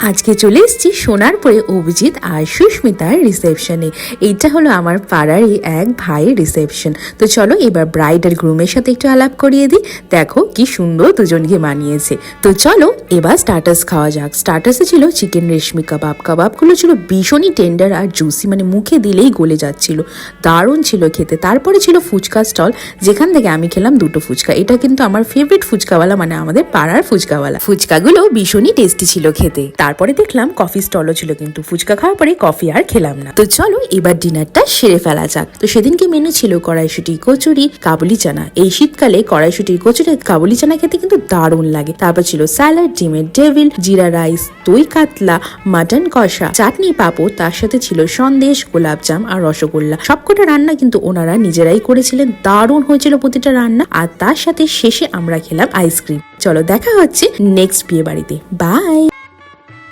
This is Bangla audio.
আজকে চলে এসেছি সোনারপুরে অভিজিৎ আর সুস্মিতার রিসেপশনে। এইটা হলো আমার পাড়ারই এক ভাইয়ের রিসেপশন। তো চলো এবার ব্রাইড আর গ্রুমের সাথে একটু আলাপ করিয়ে দিই। দেখো কি সুন্দর দুজনকে মানিয়েছে। তো চলো এবার স্টার্টার্স খাওয়া যাক। স্টার্টার্সে ছিল চিকেন রেশমি কাবাব। কাবাবগুলো ছিল ভীষণই টেন্ডার আর জুসি, মানে মুখে দিলেই গলে যাচ্ছিল, দারুণ ছিল খেতে। তারপরে ছিল ফুচকা স্টল, যেখান থেকে আমি খেলাম দুটো ফুচকা। এটা কিন্তু আমার ফেভারিট ফুচকাওয়ালা, মানে আমাদের পাড়ার ফুচকাওয়ালা। ফুচকাগুলো ভীষণই টেস্টি ছিল খেতে। তারপরে দেখলাম কফি স্টলও ছিল, কিন্তু ফুচকা খাওয়ার পরে কফি আর খেলাম না। তো চলো এবার ডিনারটা সেরে ফেলা যাক। তো সেদিনকে মেনু ছিল কড়াইশুঁটি, কচুরি, কাবুলি চানা। এই শীতকালে কড়াইশুঁটি, কচুরি, কাবুলি চানা খেতে কিন্তু দারুণ লাগে। তারপর ছিল স্যালাড, ডিমের ডেভিল, জিরা রাইস, দই কাতলা, মাটন কষা, চাটনি, পাঁপড়, তার সাথে ছিল সন্দেশ, গোলাপজাম আর রসগোল্লা। সবকটা রান্না কিন্তু ওনারা নিজেরাই করেছিলেন। দারুণ হয়েছিল প্রতিটা রান্না। আর তার সাথে শেষে আমরা খেলাম আইসক্রিম। চলো দেখা হচ্ছে নেক্সট বিয়ে বাড়িতে। বাই।